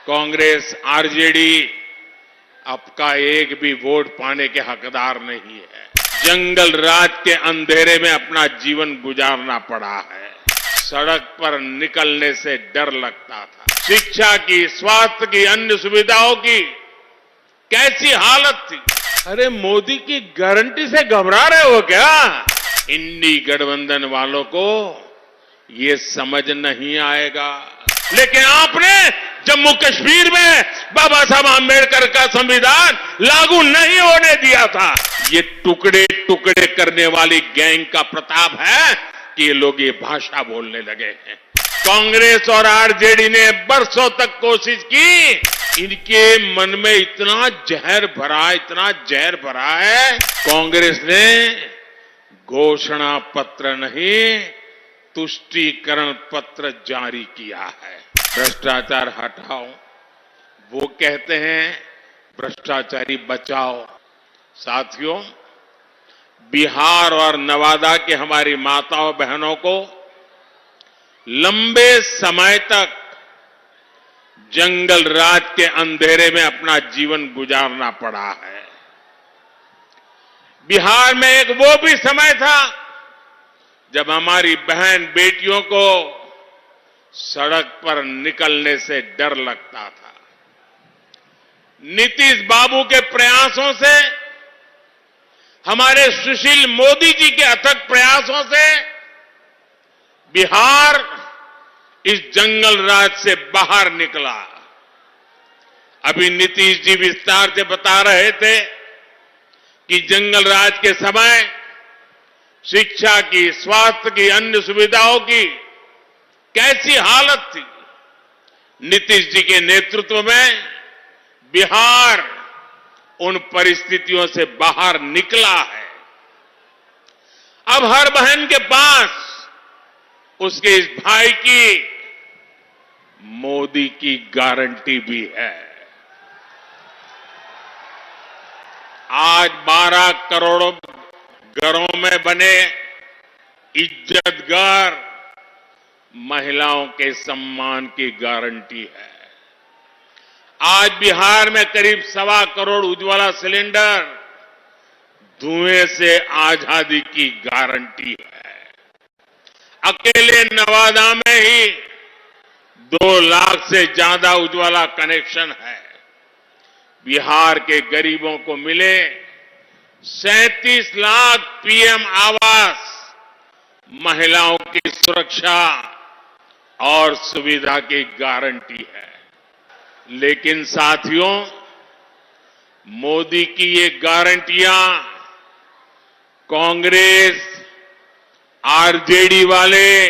Congress RJD आपका एक भी वोट पाने के हकदार नहीं है। जंगल राज के अंधेरे में अपना जीवन गुजारना पड़ा है। सड़क पर निकलने से डर लगता था। शिक्षा की, स्वास्थ्य की, अन्य सुविधाओं की कैसी हालत थी। अरे मोदी की गारंटी से घबरा रहे हो क्या? इंडी गठबंधन वालों को ये समझ नहीं आएगा। लेकिन आपने जम्मू कश्मीर में बाबा साहब आंबेडकर का संविधान लागू नहीं होने दिया था। ये टुकड़े टुकड़े करने वाली गैंग का प्रताप है कि ये लोग ये भाषा बोलने लगे हैं। कांग्रेस और आरजेडी ने बरसों तक कोशिश की। इनके मन में इतना जहर भरा है। कांग्रेस ने घोषणा पत्र नहीं, तुष्टीकरण पत्र जारी किया है। भ्रष्टाचार हटाओ, वो कहते हैं भ्रष्टाचारी बचाओ। साथियों, बिहार और नवादा के हमारी माताओं बहनों को लंबे समय तक जंगल राज के अंधेरे में अपना जीवन गुजारना पड़ा है। बिहार में एक वो भी समय था जब हमारी बहन बेटियों को सड़क पर निकलने से डर लगता था। नीतीश बाबू के प्रयासों से, हमारे सुशील मोदी जी के अथक प्रयासों से बिहार इस जंगल राज से बाहर निकला। अभी नीतीश जी विस्तार से बता रहे थे कि जंगल राज के समय शिक्षा की, स्वास्थ्य की, अन्य सुविधाओं की कैसी हालत थी। नीतीश जी के नेतृत्व में बिहार उन परिस्थितियों से बाहर निकला है। अब हर बहन के पास उसके इस भाई की मोदी की गारंटी भी है। आज 12 करोड़ घरों में बने इज्जत घर महिलाओं के सम्मान की गारंटी है। आज बिहार में करीब 1.25 करोड़ उज्ज्वला सिलेंडर धुएं से आजादी की गारंटी है। अकेले नवादा में ही 2 लाख से ज्यादा उज्ज्वला कनेक्शन है। बिहार के गरीबों को मिले 37 लाख पीएम आवास, महिलाओं की सुरक्षा और सुविधा की गारंटी है। लेकिन साथियों, मोदी की ये गारंटियां कांग्रेस, आरजेडी वाले,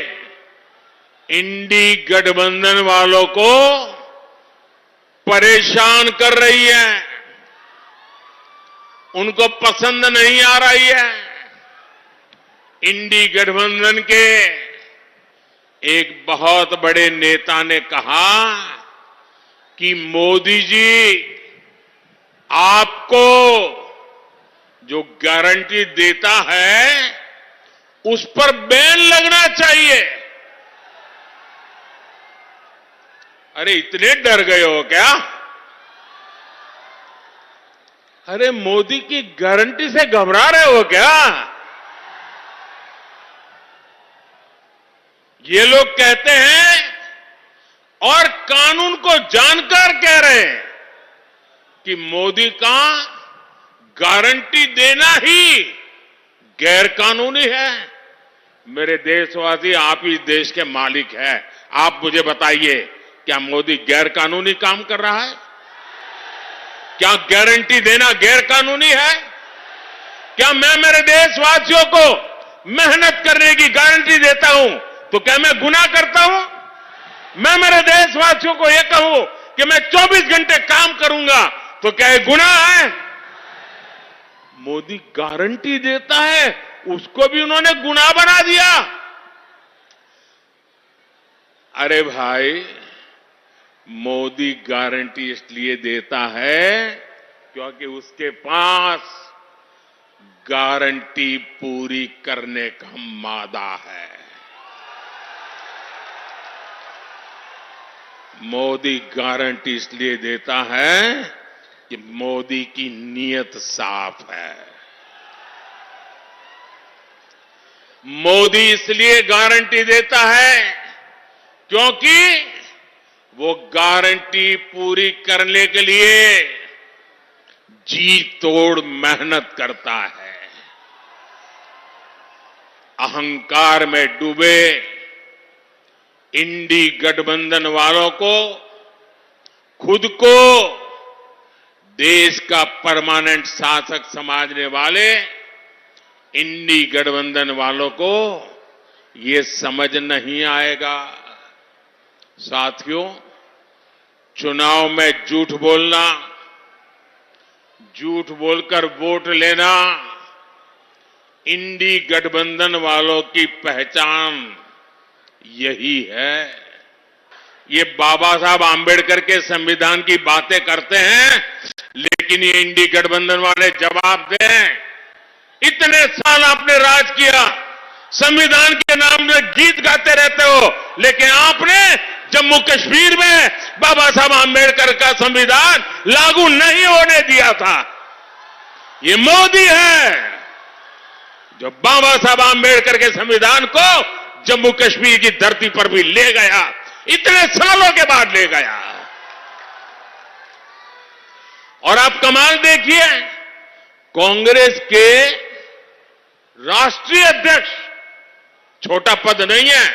इंडी गठबंधन वालों को परेशान कर रही है। उनको पसंद नहीं आ रही है। इंडी गठबंधन के एक बहुत बड़े नेता ने कहा कि मोदी जी आपको जो गारंटी देता है उस पर बैन लगना चाहिए। अरे इतने डर गए हो क्या? अरे मोदी की गारंटी से घबरा रहे हो क्या? ये लोग कहते हैं और कानून को जानकर कह रहे हैं कि मोदी का गारंटी देना ही गैर कानूनी है। मेरे देशवासी, आप ही देश के मालिक हैं। आप मुझे बताइए, क्या मोदी गैर कानूनी काम कर रहा है? क्या गारंटी देना गैर कानूनी है? क्या मैं मेरे देशवासियों को मेहनत करने की गारंटी देता हूं तो क्या मैं गुनाह करता हूं? मैं मेरे देशवासियों को यह कहूं कि मैं 24 घंटे काम करूंगा तो क्या यह गुनाह है? मोदी गारंटी देता है, उसको भी उन्होंने गुनाह बना दिया। अरे भाई, मोदी गारंटी इसलिए देता है क्योंकि उसके पास गारंटी पूरी करने का मादा है। मोदी गारंटी इसलिए देता है कि मोदी की नीयत साफ है। मोदी इसलिए गारंटी देता है क्योंकि वो गारंटी पूरी करने के लिए जी तोड़ मेहनत करता है। अहंकार में डूबे इंडी गठबंधन वालों को, खुद को देश का परमानेंट शासक समझने वाले इंडी गठबंधन वालों को ये समझ नहीं आएगा। साथियों, चुनाव में झूठ बोलना, झूठ बोलकर वोट लेना इंडी गठबंधन वालों की पहचान यही है। ये बाबा साहब आंबेडकर के संविधान की बातें करते हैं, लेकिन ये इंडी गठबंधन वाले जवाब दें। इतने साल आपने राज किया, संविधान के नाम में गीत गाते रहते हो, लेकिन आपने जम्मू कश्मीर में बाबा साहब आंबेडकर का संविधान लागू नहीं होने दिया था। ये मोदी है जो बाबा साहब आंबेडकर के संविधान को जम्मू कश्मीर की धरती पर भी ले गया, इतने सालों के बाद ले गया। और आप कमाल देखिए, कांग्रेस के राष्ट्रीय अध्यक्ष, छोटा पद नहीं है,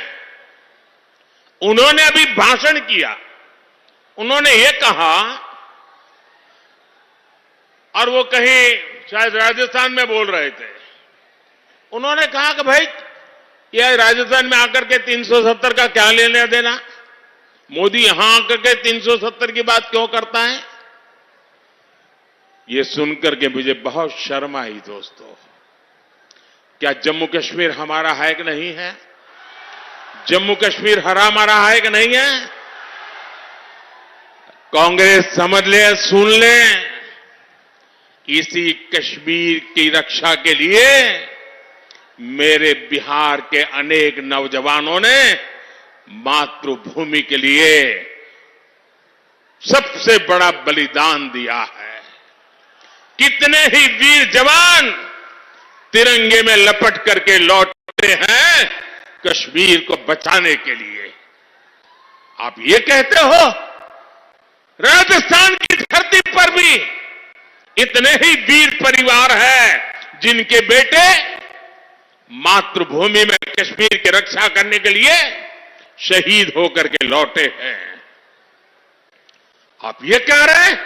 उन्होंने अभी भाषण किया। उन्होंने ये कहा, और वो कहीं शायद राजस्थान में बोल रहे थे, उन्होंने कहा कि भाई ये राजस्थान में आकर के 370 का क्या लेना देना, मोदी यहां आकर के 370 की बात क्यों करता है। ये सुनकर के मुझे बहुत शर्म आई। दोस्तों, क्या जम्मू कश्मीर हमारा है कि नहीं है? जम्मू कश्मीर हमारा है कि नहीं है? कांग्रेस समझ ले, सुन ले, इसी कश्मीर की रक्षा के लिए मेरे बिहार के अनेक नौजवानों ने मातृभूमि के लिए सबसे बड़ा बलिदान दिया है। कितने ही वीर जवान तिरंगे में लपट करके लौटे हैं कश्मीर को बचाने के लिए। आप ये कहते हो राजस्थान की धरती पर भी इतने ही वीर परिवार हैं जिनके बेटे मातृभूमि में कश्मीर की रक्षा करने के लिए शहीद होकर के लौटे हैं। आप ये कह रहे हैं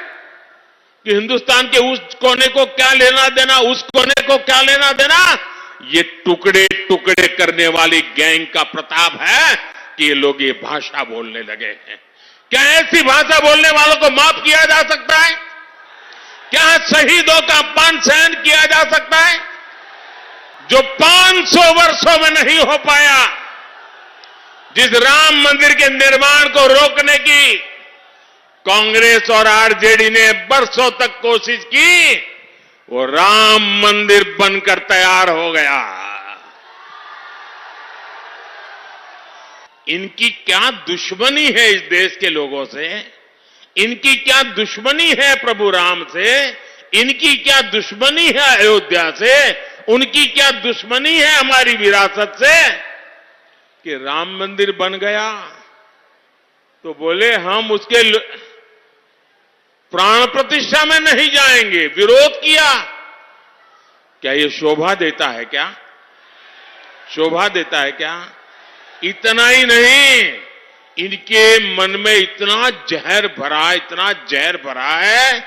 कि हिंदुस्तान के उस कोने को क्या लेना देना, उस कोने को क्या लेना देना। ये टुकड़े टुकड़े करने वाली गैंग का प्रताप है कि ये लोग ये भाषा बोलने लगे हैं। क्या ऐसी भाषा बोलने वालों को माफ किया जा सकता है? क्या शहीदों का अपमान सहन किया जा सकता है? जो 500 वर्षों में नहीं हो पाया, जिस राम मंदिर के निर्माण को रोकने की कांग्रेस और आरजेडी ने बरसों तक कोशिश की, वो राम मंदिर बनकर तैयार हो गया। इनकी क्या दुश्मनी है इस देश के लोगों से? इनकी क्या दुश्मनी है प्रभु राम से? इनकी क्या दुश्मनी है अयोध्या से? उनकी क्या दुश्मनी है हमारी विरासत से कि राम मंदिर बन गया तो बोले हम उसके प्राण प्रतिष्ठा में नहीं जाएंगे, विरोध किया। क्या ये शोभा देता है? क्या शोभा देता है? क्या इतना ही नहीं, इनके मन में इतना जहर भरा, इतना जहर भरा है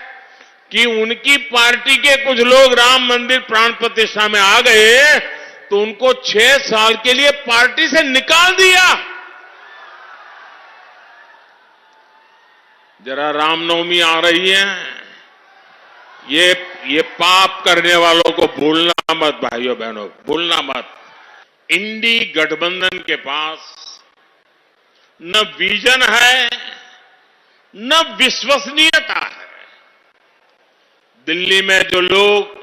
कि उनकी पार्टी के कुछ लोग राम मंदिर प्राण प्रतिष्ठा में आ गए तो उनको 6 साल के लिए पार्टी से निकाल दिया। जरा रामनवमी आ रही है, ये पाप करने वालों को भूलना मत भाइयों बहनों, भूलना मत। इंडी गठबंधन के पास न विजन है न विश्वसनीयता है। दिल्ली में जो लोग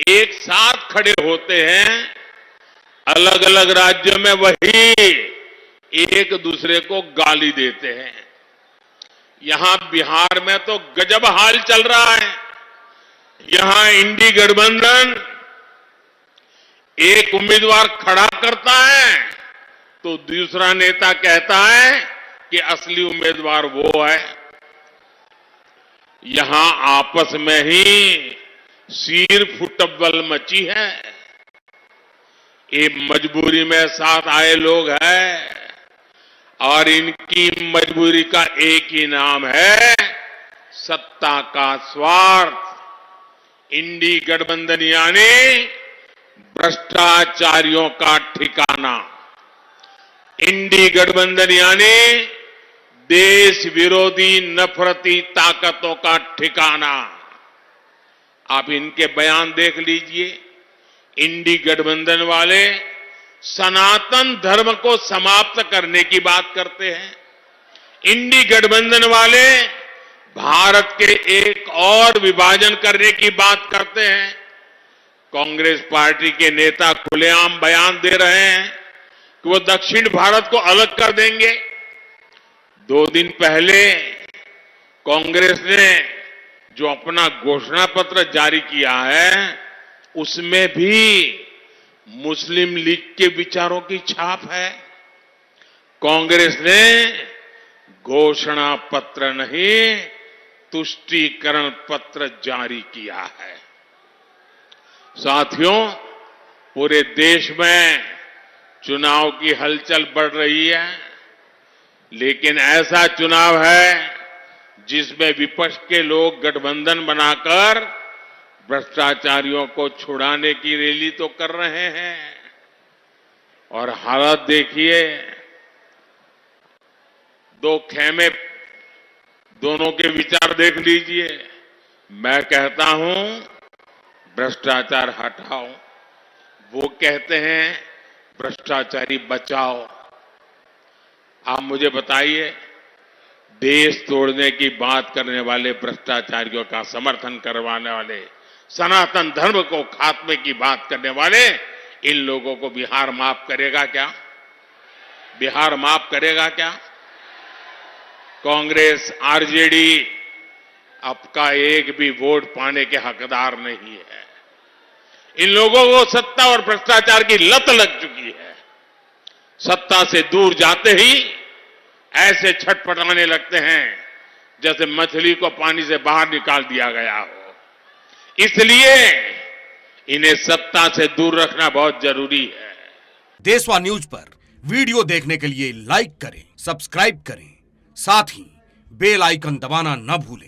एक साथ खड़े होते हैं, अलग अलग राज्यों में वही एक दूसरे को गाली देते हैं। यहां बिहार में तो गजब हाल चल रहा है। यहां इंडी गठबंधन एक उम्मीदवार खड़ा करता है तो दूसरा नेता कहता है कि असली उम्मीदवार वो है। यहां आपस में ही सिर फुटबल मची है। ये मजबूरी में साथ आए लोग हैं और इनकी मजबूरी का एक ही नाम है सत्ता का स्वार्थ। इंडी गठबंधन यानी भ्रष्टाचारियों का ठिकाना। इंडी गठबंधन यानी देश विरोधी नफरती ताकतों का ठिकाना। आप इनके बयान देख लीजिए। इंडी गठबंधन वाले सनातन धर्म को समाप्त करने की बात करते हैं। इंडी गठबंधन वाले भारत के एक और विभाजन करने की बात करते हैं। कांग्रेस पार्टी के नेता खुलेआम बयान दे रहे हैं कि वो दक्षिण भारत को अलग कर देंगे। 2 दिन पहले कांग्रेस ने जो अपना घोषणा पत्र जारी किया है उसमें भी मुस्लिम लीग के विचारों की छाप है। कांग्रेस ने घोषणा पत्र नहीं तुष्टीकरण पत्र जारी किया है। साथियों, पूरे देश में चुनाव की हलचल बढ़ रही है, लेकिन ऐसा चुनाव है जिसमें विपक्ष के लोग गठबंधन बनाकर भ्रष्टाचारियों को छुड़ाने की रैली तो कर रहे हैं। और हालत देखिए, 2 खेमे, दोनों के विचार देख लीजिए। मैं कहता हूं भ्रष्टाचार हटाओ, वो कहते हैं भ्रष्टाचारी बचाओ। आप मुझे बताइए, देश तोड़ने की बात करने वाले भ्रष्टाचारियों का समर्थन करवाने वाले, सनातन धर्म को खात्मे की बात करने वाले, इन लोगों को बिहार माफ करेगा क्या? बिहार माफ करेगा क्या? कांग्रेस, आरजेडी आपका एक भी वोट पाने के हकदार नहीं है। इन लोगों को सत्ता और भ्रष्टाचार की लत लग चुकी है। सत्ता से दूर जाते ही ऐसे छटपटाने लगते हैं जैसे मछली को पानी से बाहर निकाल दिया गया हो। इसलिए इन्हें सत्ता से दूर रखना बहुत जरूरी है। देशवा न्यूज पर वीडियो देखने के लिए लाइक करें, सब्सक्राइब करें, साथ ही बेल आइकन दबाना न भूलें।